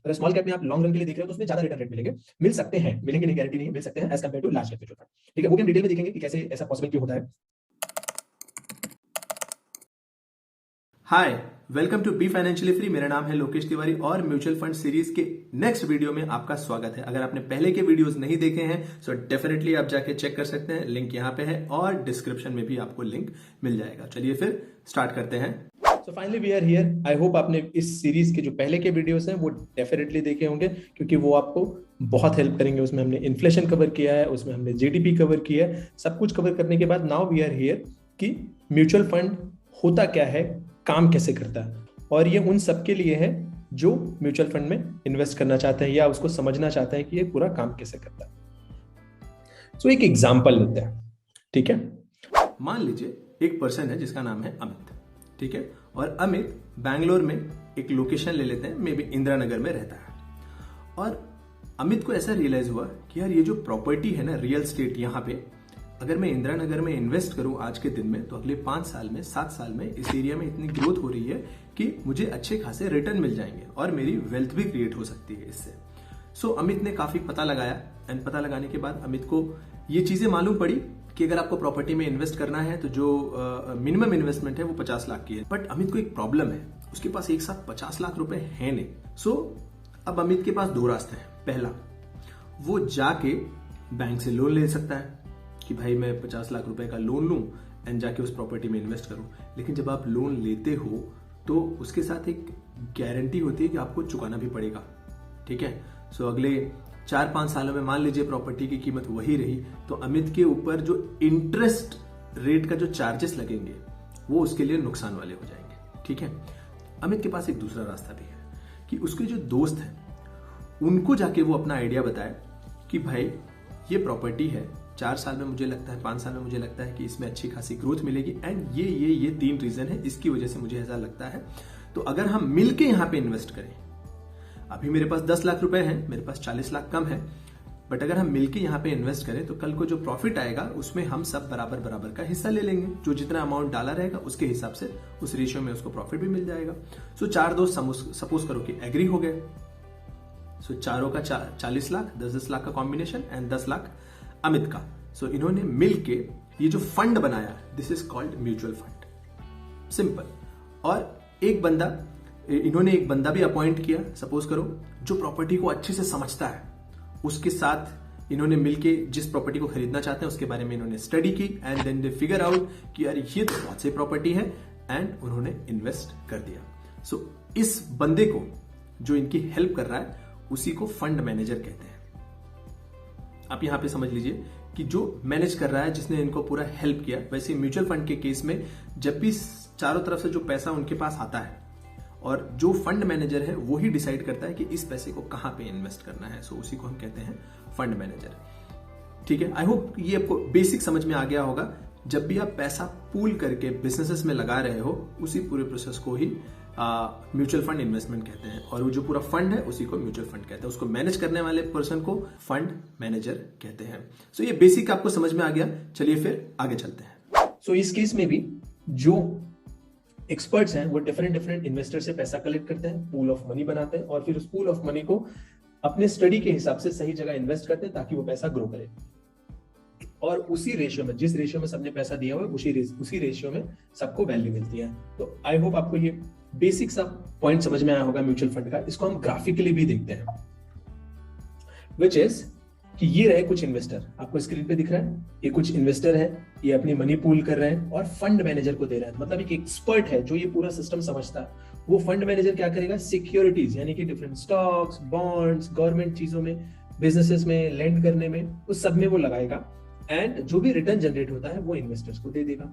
अगर small cap में आप लॉन्ग रन के लिए देख रहे हो तो उसमें ज्यादा रिटर्न रेट मिलेंगे, मिल सकते हैं, मिलेंगे नहीं गारंटी नहीं है, मिल सकते हैं as compare to large cap mutual fund. ठीक है, वो भी हम डिटेल में देखेंगे कि कैसे ऐसा पॉसिबल क्यों होता है। Hi, welcome to be financially free. मेरा नाम है लोकेश तिवारी और म्यूचुअल फंड सीरीज के नेक्स्ट वीडियो में आपका स्वागत है। अगर आपने पहले के वीडियोस नहीं देखे हैं तो डेफिनेटली आप जाके चेक कर सकते हैं, लिंक यहाँ पे है और डिस्क्रिप्शन में भी आपको लिंक मिल जाएगा। चलिए फिर स्टार्ट करते हैं। So finally we are here. I hope आपने इस सीरीज के जो पहले के वीडियोस हैं वो डेफिनेटली देखे होंगे, क्योंकि वो आपको बहुत हेल्प करेंगे। उसमें हमने इन्फ्लेशन कवर किया है, उसमें हमने जीडीपी कवर किया है। सब कुछ कवर करने के बाद नाउ वी आर हियर कि म्यूचुअल फंड होता क्या है, काम कैसे करता है, और ये उन सब के लिए है जो म्यूचुअल फंड में इन्वेस्ट करना चाहते हैं या उसको समझना चाहते हैं कि ये पूरा काम कैसे करता है। सो एक एग्जांपल लेते हैं, ठीक है। मान लीजिए एक पर्सन है जिसका नाम है अमित, ठीक है, और अमित बैंगलोर में एक लोकेशन ले लेते हैं, मे बी इंदिरा नगर में रहता है। और अमित को ऐसा रियलाइज हुआ कि यार ये जो प्रॉपर्टी है ना, रियल स्टेट, यहाँ पे अगर मैं इंदिरा नगर में इन्वेस्ट करूं आज के दिन में तो अगले 5 साल में 7 साल में इस एरिया में इतनी ग्रोथ हो रही है कि मुझे अच्छे खासे रिटर्न मिल जाएंगे और मेरी वेल्थ भी क्रिएट हो सकती है इससे। सो अमित ने काफी पता लगाया एंड पता लगाने के बाद अमित को ये चीजें मालूम पड़ी कि अगर आपको प्रॉपर्टी में इन्वेस्ट करना है तो जो मिनिमम इन्वेस्टमेंट है वो 50 लाख की है। बट अमित को एक प्रॉब्लम है, उसके पास एक साथ 50 लाख रुपए है नहीं। सो अब अमित के पास 2 रास्ते हैं। पहला, वो जाके बैंक से लोन ले सकता है कि भाई मैं 50 लाख रुपए का लोन लूं एंड जाके उस प्रॉपर्टी में इन्वेस्ट करूं। लेकिन जब आप लोन लेते हो तो उसके साथ एक गारंटी होती है कि आपको चुकाना भी पड़ेगा, ठीक है। सो अगले 4-5 सालों में मान लीजिए प्रॉपर्टी की कीमत वही रही तो अमित के ऊपर जो इंटरेस्ट रेट का जो चार्जेस लगेंगे वो उसके लिए नुकसान वाले हो जाएंगे, ठीक है। अमित के पास एक दूसरा रास्ता भी है कि उसके जो दोस्त हैं उनको जाके वो अपना आइडिया बताए कि भाई ये प्रॉपर्टी है, 4 साल में मुझे लगता है, 5 साल में मुझे लगता है कि इसमें अच्छी खासी ग्रोथ मिलेगी एंड ये 3 रीजन है, इसकी वजह से मुझे ऐसा लगता है। तो अगर हम मिलके यहाँ पे इन्वेस्ट करें, अभी मेरे पास 10 लाख रुपए हैं, मेरे पास 40 लाख कम है, बट अगर हम मिलके यहाँ पे इन्वेस्ट करें तो कल को जो प्रॉफिट आएगा उसमें हम सब बराबर बराबर का हिस्सा ले लेंगे। जो जितना अमाउंट डाला रहेगा उसके हिसाब से उस रेशियो में उसको प्रॉफिट भी मिल जाएगा। सो 4 दोस्त सपोज करो कि एग्री हो गए। सो चारों का 40 लाख, 10-10 लाख का कॉम्बिनेशन एंड 10 लाख अमित का। सो इन्होंने मिलके ये जो फंड बनाया, this is called mutual fund, simple. और इन्होंने एक बंदा भी अपॉइंट किया, सपोज करो, जो प्रॉपर्टी को अच्छे से समझता है। उसके साथ इन्होंने मिलके जिस प्रॉपर्टी को खरीदना चाहते हैं उसके बारे में इन्होंने स्टडी की and then they figure out कि यार ये तो बहुत सी प्रॉपर्टी है एंड उन्होंने इन्वेस्ट कर दिया। सो इस बंदे को जो इनकी हेल्प कर रहा है उसी को फंड मैनेजर कहते हैं। आप यहां पे समझ लीजिए कि जो मैनेज कर रहा है, जिसने इनको पूरा हेल्प किया। वैसे म्यूचुअल फंड के केस में जब भी चारों तरफ से जो पैसा उनके पास आता है और जो फंड मैनेजर है वो ही डिसाइड करता है कि इस पैसे को कहां पे इन्वेस्ट करना है। सो उसी को हम कहते हैं फंड मैनेजर, ठीक है। आई होप ये आपको बेसिक समझ में आ गया होगा। जब भी आप पैसा पूल करके बिजनेसेस में लगा रहे हो उसी पूरे प्रोसेस को ही म्यूचुअल फंड इन्वेस्टमेंट कहते हैं, और वो जो पूरा फंड है उसी को म्यूचुअल फंड कहते हैं। उसको मैनेज करने वाले पर्सन को फंड मैनेजर कहते हैं। सो ये बेसिक आपको समझ में आ गया। चलिए फिर आगे चलते हैं। सो इस केस में भी जो एक्सपर्ट्स हैं वो डिफरेंट इन्वेस्टर से पैसा कलेक्ट करते हैं, पूल ऑफ मनी बनाते हैं और फिर उस पूल ऑफ मनी को अपने स्टडी के हिसाब से सही जगह इन्वेस्ट करते हैं ताकि वो पैसा ग्रो करे। और उसी रेशियो में, जिस रेशियो में सबने पैसा दिया हुआ है उसी रेशियो में सबको वैल्यू मिलती है। तो आई होप आपको ये बेसिक सा पॉइंट समझ में आया होगा म्यूचुअल फंड का। इसको हम ग्राफिकली भी देखते हैं, विच इज कि ये रहे कुछ इन्वेस्टर, आपको स्क्रीन पे दिख रहा है, ये कुछ इन्वेस्टर है, ये अपनी मनी पूल कर रहे हैं और फंड मैनेजर को दे रहे हैं। मतलब एक एक्सपर्ट है जो ये पूरा सिस्टम समझता है। वो फंड मैनेजर क्या करेगा, सिक्योरिटीज यानी कि डिफरेंट स्टॉक्स, बॉन्ड्स, गवर्नमेंट चीजों में, बिजनेसेस में, लैंड करने में, उस सब में वो लगाएगा एंड जो भी रिटर्न जनरेट होता है वो इन्वेस्टर्स को दे देगा।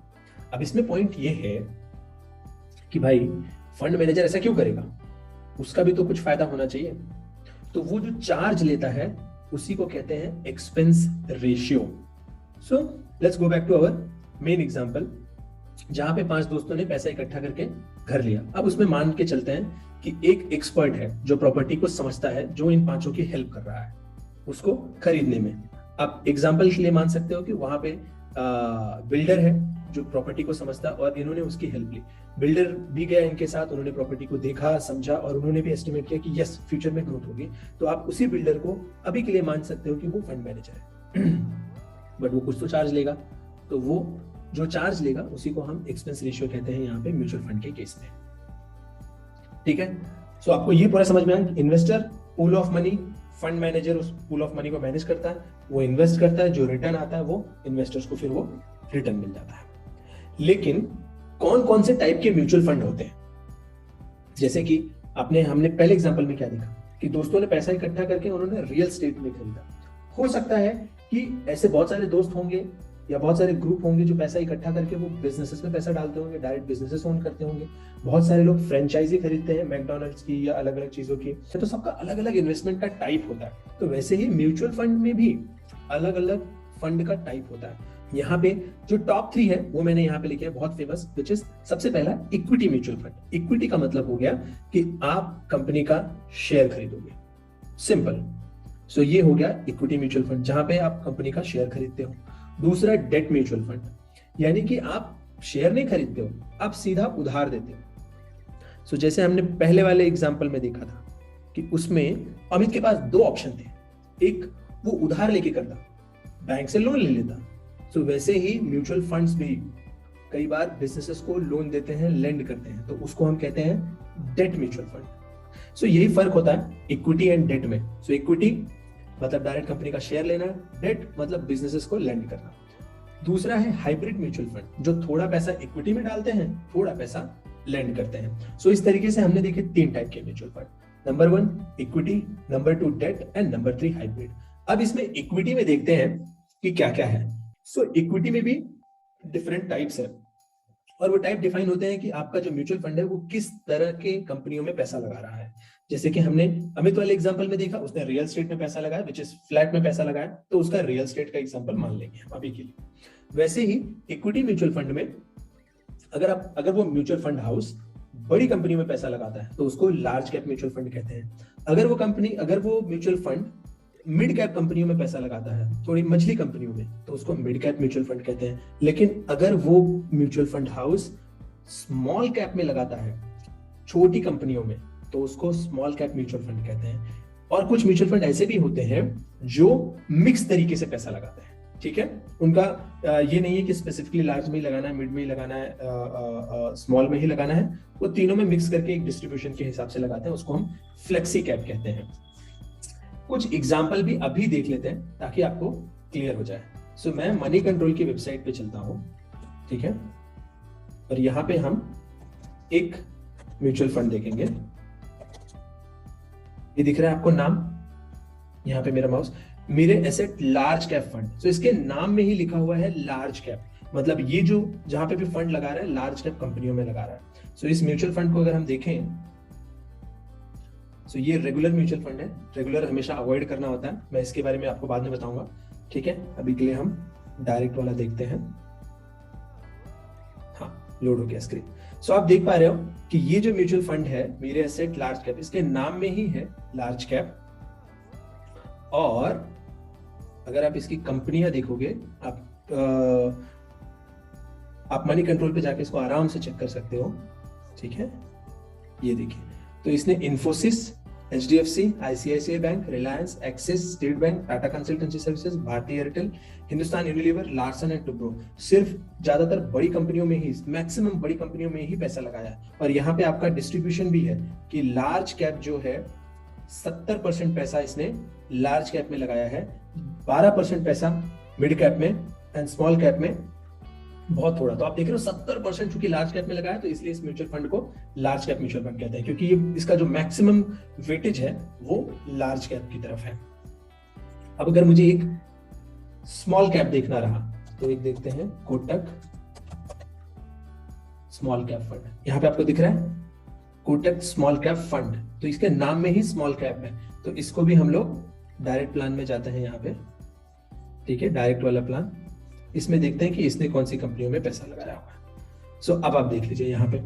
अब इसमें पॉइंट ये है कि भाई फंड मैनेजर ऐसा क्यों करेगा, उसका भी तो कुछ फायदा होना चाहिए। तो वो जो चार्ज लेता है उसी को कहते हैं expense ratio. So let's go back to our main example, जहां पे 5 दोस्तों ने पैसा इकट्ठा करके घर लिया। अब उसमें मान के चलते हैं कि एक एक्सपर्ट है जो प्रॉपर्टी को समझता है, जो इन 5 की हेल्प कर रहा है उसको खरीदने में। अब एग्जांपल के लिए मान सकते हो कि वहां पे बिल्डर है जो प्रॉपर्टी को समझता है, और इन्होंने उसकी हेल्प ली। बिल्डर भी गया इनके साथ, उन्होंने प्रॉपर्टी को देखा, समझा, और उन्होंने भी एस्टिमेट किया कि यस फ्यूचर में ग्रोथ होगी। तो आप उसी बिल्डर को अभी के लिए मान सकते हो कि वो फंड मैनेजर है। बट वो कुछ तो चार्ज लेगा, तो वो जो चार्ज लेगा उसी को हम एक्सपेंस रेशियो कहते हैं यहाँ पे म्यूचुअल फंड के केस में। ठीक है, सो आपको ये पूरा समझ में आया। Investor, pool of money, fund manager उस पूल ऑफ मनी को मैनेज करता है, वो इन्वेस्ट करता है, जो रिटर्न आता है वो इन्वेस्टर्स को फिर वो रिटर्न मिल जाता है। लेकिन कौन कौन से टाइप के म्यूचुअल फंड होते हैं? जैसे कि हमने पहले एग्जांपल में क्या देखा कि दोस्तों ने पैसा इकट्ठा करके उन्होंने रियल एस्टेट में खरीदा। हो सकता है कि ऐसे बहुत सारे दोस्त होंगे या बहुत सारे ग्रुप होंगे जो पैसा इकट्ठा करके वो बिजनेसेस में पैसा डालते होंगे, डायरेक्ट बिजनेसेस ओन करते होंगे। बहुत सारे लोग फ्रेंचाइजी खरीदते हैं मैकडॉनल्ड्स की या अलग अलग चीजों की। तो सबका अलग अलग इन्वेस्टमेंट का टाइप होता है। तो वैसे ही म्यूचुअल फंड में भी अलग अलग फंड का टाइप होता है। यहाँ पे जो टॉप 3 है वो मैंने यहाँ पे लिखे हैं, बहुत फेमस, विच इज सबसे पहला इक्विटी म्यूचुअल फंड। इक्विटी का मतलब हो गया कि आप कंपनी का शेयर खरीदोगे, सिंपल। सो ये हो गया इक्विटी म्यूचुअल फंड, जहां पे आप कंपनी का शेयर खरीदते हो। दूसरा डेट म्यूचुअल फंड, यानी कि आप शेयर नहीं खरीदते हो, आप सीधा उधार देते हो। सो जैसे हमने पहले वाले एग्जांपल में देखा था कि उसमें अमित के पास 2 ऑप्शन थे। एक, वो उधार लेके करता, बैंक से लोन ले लेता। सो वैसे ही म्यूचुअल फंड्स भी कई बार बिजनेसेस को लोन देते हैं, लेंड करते हैं, तो उसको हम कहते हैं डेट म्यूचुअल फंड। सो यही फर्क होता है इक्विटी एंड डेट में। सो इक्विटी मतलब डायरेक्ट कंपनी का शेयर लेना, डेट मतलब बिजनेसेस को लेंड करना। दूसरा है हाइब्रिड म्यूचुअल फंड, जो थोड़ा पैसा इक्विटी में डालते हैं, थोड़ा पैसा लेंड करते हैं। सो इस तरीके से हमने देखे 3 टाइप के mutual fund. Number 1 equity, number 2 debt and number 3 hybrid. अब इसमें इक्विटी में देखते हैं कि क्या क्या है। सो इक्विटी में भी डिफरेंट टाइप्स है, और वो टाइप डिफाइन होते हैं कि आपका जो म्यूचुअल फंड है वो किस तरह के कंपनियों में पैसा लगा रहा है। जैसे कि हमने अमित वाले एग्जांपल में देखा, उसने रियल एस्टेट में पैसा लगाया, विच इज फ्लैट में पैसा लगाया, तो उसका रियल एस्टेट का एग्जांपल मान लेंगे हम अभी के लिए। वैसे ही इक्विटी म्यूचुअल फंड में अगर वो म्यूचुअल फंड हाउस बड़ी कंपनी में पैसा लगाता है तो उसको लार्ज कैप म्यूचुअल फंड कहते हैं। अगर वो म्यूचुअल फंड मिड कैप कंपनियों में पैसा लगाता है, थोड़ी मछली कंपनियों में, तो उसको मिड कैप म्यूचुअल फंड कहते हैं। लेकिन अगर वो mutual fund house small cap में लगाता है, छोटी कंपनियों में, तो उसको स्मॉल कैप म्यूचुअल फंड कहते हैं। और कुछ म्यूचुअल फंड ऐसे भी होते हैं जो मिक्स तरीके से पैसा लगाते हैं। ठीक है, उनका ये नहीं है कि स्पेसिफिकली लार्ज में ही लगाना है, मिड में ही लगाना है, स्मॉल में ही लगाना है। वो तीनों में मिक्स करके एक डिस्ट्रीब्यूशन के हिसाब से लगाते हैं, उसको हम फ्लेक्सी कैप कहते हैं। कुछ एग्जाम्पल भी अभी देख लेते हैं ताकि आपको क्लियर हो जाए। सो मैं मनी कंट्रोल की वेबसाइट पे चलता हूं, ठीक है, और यहां पे हम एक म्यूचुअल फंड देखेंगे। ये दिख रहा है आपको नाम, यहां पे मेरा माउस, मेरे एसेट लार्ज कैप फंड। तो इसके नाम में ही लिखा हुआ है लार्ज कैप, मतलब ये जो जहां पे भी फंड लगा रहा है लार्ज कैप कंपनियों में लगा रहा है। सो इस म्यूचुअल फंड को अगर हम देखें, सो ये रेगुलर म्यूचुअल फंड है। रेगुलर हमेशा अवॉइड करना होता है, मैं इसके बारे में आपको बाद में बताऊंगा। ठीक है, अभी के लिए हम डायरेक्ट वाला देखते हैं। हाँ, लोड हो गया स्क्रीन। सो आप देख पा रहे हो कि ये जो म्यूचुअल फंड है मेरे एसेट लार्ज कैप, इसके नाम में ही है लार्ज कैप। और अगर आप इसकी कंपनियां देखोगे, आप मनी कंट्रोल पे जाके इसको आराम से चेक कर सकते हो। ठीक है, ये देखिए, तो इसने Infosys, HDFC, ICICI bank, Reliance, Axis, State Bank, Tata Consultancy Services, Bharti Airtel, Hindustan Unilever, Larsen and Toubro, सिर्फ ज्यादातर बड़ी कंपनियों में ही, मैक्सिमम बड़ी कंपनियों में ही पैसा लगाया। और यहाँ पे आपका डिस्ट्रीब्यूशन भी है कि लार्ज कैप जो है 70% पैसा इसने लार्ज कैप में लगाया है, 12% पैसा मिड कैप में एंड स्मॉल कैप में बहुत थोड़ा। तो आप देख रहे हो 70% चूंकि लार्ज कैप में लगाया, तो इसलिए इस म्यूचुअल फंड को लार्ज कैप म्यूचुअल फंड कहते हैं, क्योंकि ये इसका जो मैक्सिमम वेटेज है वो लार्ज कैप की तरफ है। अब अगर मुझे एक स्मॉल कैप देखना रहा तो एक देखते हैं कोटक स्मॉल कैप फंड। यहां पे आपको दिख रहा है कोटक स्मॉल कैप फंड, तो इसके नाम में ही स्मॉल कैप है, तो इसको भी हम लोग डायरेक्ट प्लान में जाते हैं यहाँ पे। ठीक है, डायरेक्ट वाला प्लान, इसमें देखते हैं कि इसने कौन सी कंपनियों में पैसा लगाया हुआ है। सो अब आप देख लीजिए यहाँ पे,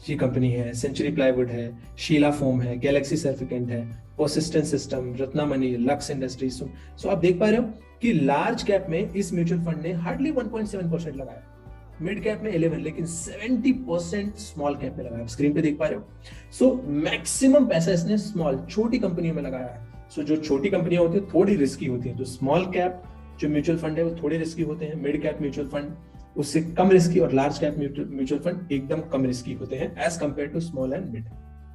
ये कंपनी है, सेंचुरी प्लाईवुड है, शीला फोम है, गैलेक्सी सर्फिकेंट है, persistent system, Ratnamani, lux industries. सो आप देख पा रहे हो कि लार्ज कैप में इस म्यूचुअल फंड ने हार्डली 1.7% लगाया, मिड कैप में 11, लेकिन 70% स्मॉल कैप में लगाया। स्क्रीन पे देख पा रहे हो। सो मैक्सिमम पैसा इसने स्मॉल, छोटी कंपनियों में लगाया है। सो जो छोटी कंपनियां होती है थोड़ी रिस्की होती है, तो स्मॉल कैप जो म्यूचुअल फंड है वो थोड़े रिस्की होते हैं, मिड कैप म्यूचुअल फंड उससे कम रिस्की, और लार्ज कैप म्यूचुअल फंड एकदम कम रिस्की होते हैं as compare to small and mid.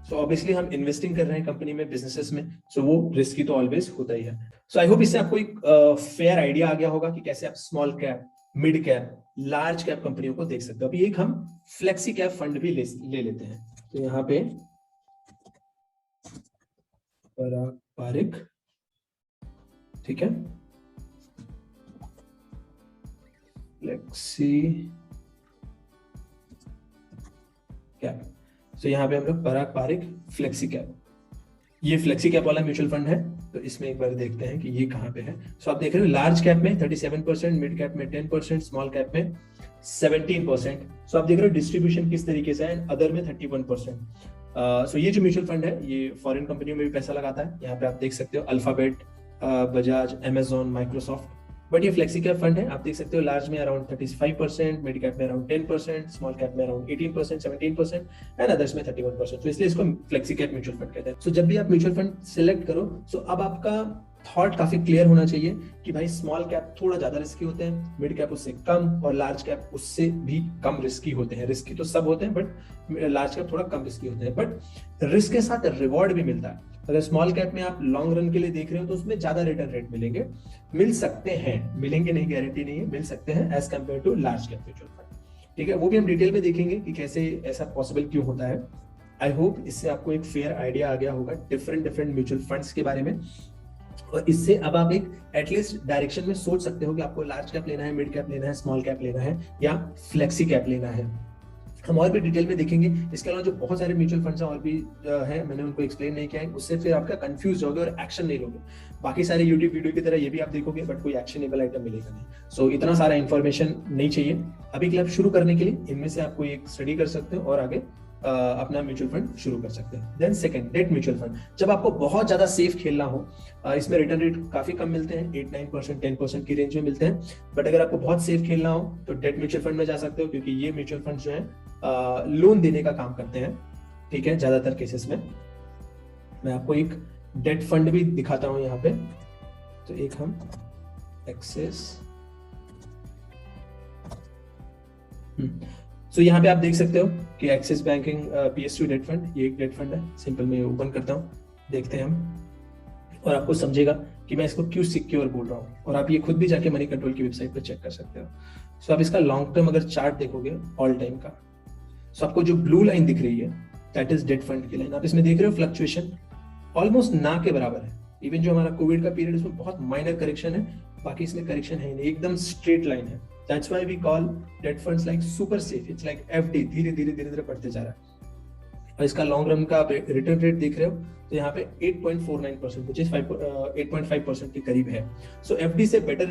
So obviously हम इन्वेस्टिंग कर रहे हैं कंपनी में, बिजनेसेस में, सो वो रिस्की तो ऑलवेज होता ही है। सो आई होप इससे आपको एक फेयर आइडिया आ गया होगा कि कैसे आप small cap, mid cap, large cap कंपनियों को देख सकते हो। अभी एक हम फ्लेक्सी कैप फंड भी ले लेते हैं। तो यहाँ पे पराग पारिक, ठीक है, फ्लेक्सी कैप। तो यहाँ पे हम लोग पराग पारिक फ्लेक्सी कैप, ये फ्लेक्सी कैप वाला म्यूचुअल फंड है। तो इसमें एक बार देखते हैं कि ये कहाँ पे है। सो आप देख रहे हो लार्ज कैप में 37%, मिड कैप में 10%, स्मॉल कैप में 17%। सो आप देख रहे हो डिस्ट्रीब्यूशन किस तरीके से है, अदर में 31%। सो ये जो म्यूचुअल फंड है ये फॉरेन कंपनियों में भी पैसा लगाता है। यहाँ पे आप देख सकते हो alphabet, Bajaj, Amazon, Microsoft. But ये फ्लेक्सी कैप फंड है, आप देख सकते हो लार्ज में अराउंड 35%, मिड कैप में अराउंड 10%, स्मॉल कैप में अराउंड 18%, 17% एंड अदर्स में 31%। तो इसलिए इसको फ्लेक्सी कैप म्यूचुअल फंड कहते हैं। सो जब भी आप म्यूचुअल फंड सिलेक्ट करो, सो अब आपका थॉट काफी क्लियर होना चाहिए कि भाई स्मॉल कैप थोड़ा ज्यादा रिस्की होते हैं, मिड कैप उससे कम, और लार्ज कैप उससे भी कम रिस्की होते हैं। रिस्की तो सब होते हैं बट लार्ज कैप थोड़ा कम रिस्की होते हैं, बट रिस्क के साथ रिवॉर्ड भी मिलता है। अगर स्मॉल कैप में आप लॉन्ग रन के लिए देख रहे हो तो उसमें ज्यादा रिटर्न रेट मिलेंगे, मिल सकते हैं, मिलेंगे नहीं गारंटी नहीं है, मिल सकते हैं as compare to large cap mutual fund. ठीक है, वो भी हम डिटेल में देखेंगे कि कैसे ऐसा पॉसिबल क्यों होता है। आई होप इससे आपको एक फेयर आइडिया आ गया होगा डिफरेंट म्यूचुअल फंड्स के बारे में, और इससे अब आप एक एटलीस्ट डायरेक्शन में सोच सकते हो कि आपको लार्ज कैप लेना है, मिड कैप लेना है, स्मॉल कैप लेना है या फ्लेक्सी कैप लेना है। हम और भी डिटेल में देखेंगे। इसके अलावा जो बहुत सारे म्यूचुअल फंड्स और भी है, मैंने उनको एक्सप्लेन नहीं किया है, उससे फिर आपका कंफ्यूज होगे और एक्शन नहीं लोगे। बाकी सारे यूट्यूब वीडियो की तरह ये भी आप देखोगे बट कोई एक्शनेबल आइटम मिलेगा नहीं। सो इतना सारा इंफॉर्मेशन नहीं चाहिए अभी के लिए। आप शुरू करने के लिए इनमें से आप कोई एक स्टडी कर सकते हो और आगे अपना म्यूचुअल फंड शुरू कर सकते हैं। Then second, debt mutual fund. जब आपको बहुत ज्यादा सेफ खेलना हो, इसमें रिटर्न रेट काफी कम मिलते हैं, 8-9%, 10% की रेंज में मिलते हैं। बट अगर आपको बहुत सेफ खेलना हो तो डेट म्यूचुअल फंड में जा सकते हो, क्योंकि ये म्यूचुअल फंड जो है लोन देने का काम करते हैं। ठीक है, ज्यादातर केसेस में। मैं आपको एक डेट फंड भी दिखाता हूं यहाँ पे। तो एक हम एक्सेस, तो यहाँ पे आप देख सकते हो कि Axis banking PSU debt fund, ये एक डेट फंड है। सिंपल मैं ओपन करता हूँ, देखते हैं हम, और आपको समझेगा कि मैं इसको क्यों सिक्योर बोल रहा हूँ। और आप ये खुद भी जाके मनी कंट्रोल की वेबसाइट पर चेक कर सकते हो। सो आप इसका लॉन्ग टर्म अगर चार्ट देखोगे ऑल टाइम का, सो आपको जो ब्लू लाइन दिख रही है दैट इज डेट फंड की लाइन। आप इसमें देख रहे हो फ्लक्चुएशन ऑलमोस्ट ना के बराबर है। इवन जो हमारा कोविड का पीरियड, उसमें बहुत माइनर करेक्शन है, बाकी इसमें करेक्शन है नहीं, एकदम स्ट्रेट लाइन है। That's why we call debt funds like super safe. It's like FD, धीरे धीरे बढ़ते जा रहा है। और इसका लॉन्ग रन का रिटर्न रेट देख रहे हो तो यहाँ पे 8.49%, which is 8.5% के करीब है। सो FD से बेटर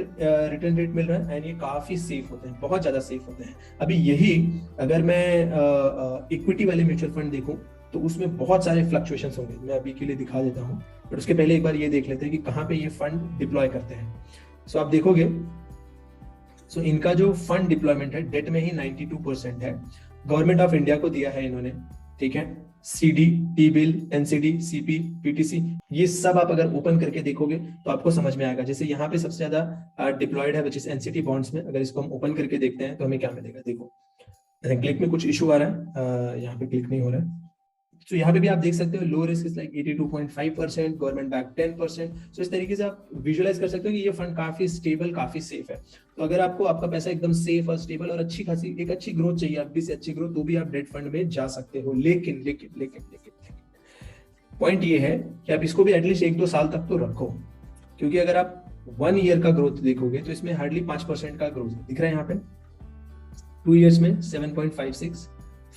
रिटर्न रेट मिल रहा है एंड ये काफी सेफ होते हैं, बहुत ज्यादा सेफ होते हैं। अभी यही अगर मैं इक्विटी वाले म्यूचुअल फंड देखूं तो उसमें बहुत सारे फ्लक्चुएशंस होंगे। मैं अभी के लिए दिखा देता हूँ, बट उसके पहले एक बार ये देख लेते हैं कि कहाँ पे ये फंड डिप्लॉय करते हैं। सो आप देखोगे, सो इनका जो फंड डिप्लॉयमेंट है डेट में ही 92% है। गवर्नमेंट ऑफ इंडिया को दिया है इन्होंने, ठीक है। CD, T-बिल, NCD, CP, PTC, ये सब आप अगर ओपन करके देखोगे तो आपको समझ में आएगा। जैसे यहाँ पे सबसे ज्यादा डिप्लॉयड है विच इज NCD बॉन्ड्स में। अगर इसको हम ओपन करके देखते हैं तो हमें क्या मिलेगा, देखो क्लिक में कुछ इशू आ रहा है, यहाँ पे क्लिक नहीं हो रहा है। तो यहाँ पे भी आप देख सकते हो low risk is like 82.5%, government back 10%। सो इस तरीके से आप विजुअलाइज कर सकते हो कि ये फंड काफी स्टेबल, काफी सेफ है। तो अगर आपको आपका पैसा एकदम सेफ और स्टेबल और अच्छी खासी एक अच्छी ग्रोथ चाहिए, FD से अच्छी ग्रोथ, तो भी आप डेट फंड में जा सकते हो। लेकिन लेकिन लेकिन लेकिन पॉइंट ये है कि आप इसको भी एटलीस्ट 1-2 साल तक तो रखो, क्योंकि अगर आप 1 ईयर का ग्रोथ देखोगे तो इसमें हार्डली 5% का ग्रोथ दिख रहा है यहाँ पे। 2 ईयर्स में 7.56,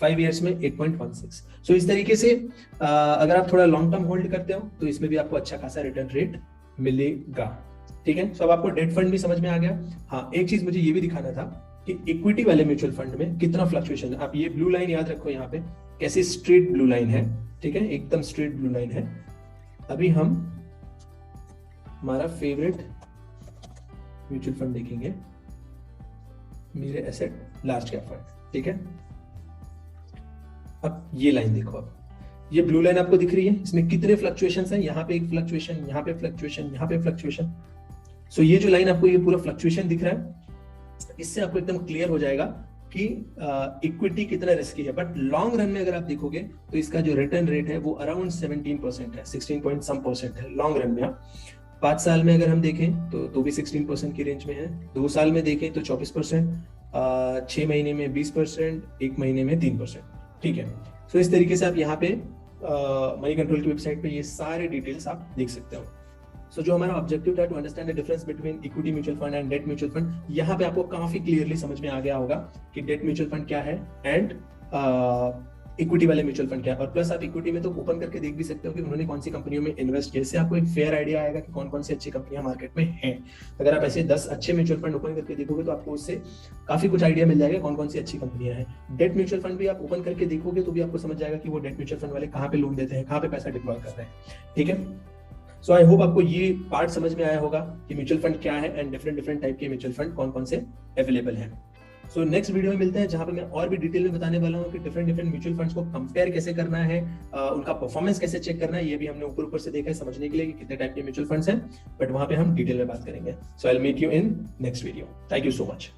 5 ईयर्स में 8.16। सो इस तरीके से अगर आप थोड़ा लॉन्ग टर्म होल्ड करते हो तो इसमें भी आपको अच्छा खासा रिटर्न रेट मिलेगा। ठीक है, सो अब आपको डेट फंड भी समझ में आ गया। हाँ, एक चीज मुझे ये भी दिखाना था कि इक्विटी वाले म्यूचुअल फंड में कितना फ्लक्चुएशन है। आप ये ब्लू लाइन याद रखो यहाँ पे, कैसी स्ट्रेट ब्लू लाइन है, ठीक है, एकदम स्ट्रेट ब्लू लाइन है। अभी हम हमारा फेवरेट म्यूचुअल फंड देखेंगे, मेरे एसेट लार्ज कैप फंड, ठीक है। अब ये लाइन देखो, अब ये ब्लू लाइन आपको दिख रही है, इसमें कितने फ्लक्चुएशंस हैं, यहाँ पे एक फ्लक्चुएशन, यहाँ पे फ्लक्चुएशन, यहाँ पे फ्लक्चुएशन। सो ये जो लाइन आपको ये पूरा फ्लक्चुएशन दिख रहा है, इससे आपको एकदम क्लियर हो जाएगा कि इक्विटी कितना रिस्की है। बट लॉन्ग रन में अगर आप देखोगे तो इसका जो रिटर्न रेट है वो अराउंड 17% है, 16% है लॉन्ग रन में। 5 साल में अगर हम देखें तो भी 16% की रेंज में है, 2 साल में देखें तो 24%, 6 महीने में 20%, 1 महीने में 3%, ठीक है। सो इस तरीके से आप यहाँ पे मनी कंट्रोल की वेबसाइट पे ये सारे डिटेल्स आप देख सकते हो। सो जो हमारा ऑब्जेक्टिव था to understand the difference between equity mutual fund and debt mutual fund, यहाँ पे आपको काफी क्लियरली समझ में आ गया होगा कि डेट म्यूचुअल फंड क्या है एंड इक्विटी वाले म्यूचुअल फंड क्या है। और प्लस आप इक्विटी में तो ओपन करके देख भी सकते हो कि उन्होंने कौन सी कंपनियों में इन्वेस्ट किया, इससे आपको एक फेयर आइडिया आएगा कि कौन कौन सी अच्छी कंपनियां मार्केट में हैं। अगर आप ऐसे 10 अच्छे म्यूचुअल फंड ओपन करके देखोगे तो आपको उससे काफी कुछ आइडिया मिल जाएगा कौन कौन सी अच्छी कंपनियां हैं। डेट म्यूचुअल फंड भी आप ओपन करके देखोगे तो भी आपको समझ जाएगा कि वो डेट म्यूचुअल फंड वाले कहाँ पे लोन देते हैं, कहाँ पे पैसा डिप्लॉय कर रहे हैं, ठीक है। सो आई होप आपको ये पार्ट समझ में आया होगा कि म्यूचुअल फंड क्या है एंड डिफरेंट टाइप के म्यूचुअल फंड कौन कौन से अवेलेबल हैं। सो नेक्स्ट वीडियो में मिलते हैं जहां पे मैं और भी डिटेल में बताने वाला हूं कि डिफरेंट म्यूचुअल फंड्स को कंपेयर कैसे करना है, उनका परफॉर्मेंस कैसे चेक करना है। ये भी हमने ऊपर से देखा है समझने के लिए कि कितने टाइप के म्यूचुअल फंड्स हैं, बट वहां पे हम डिटेल में बात करेंगे। So I will meet you in next video. Thank you so much.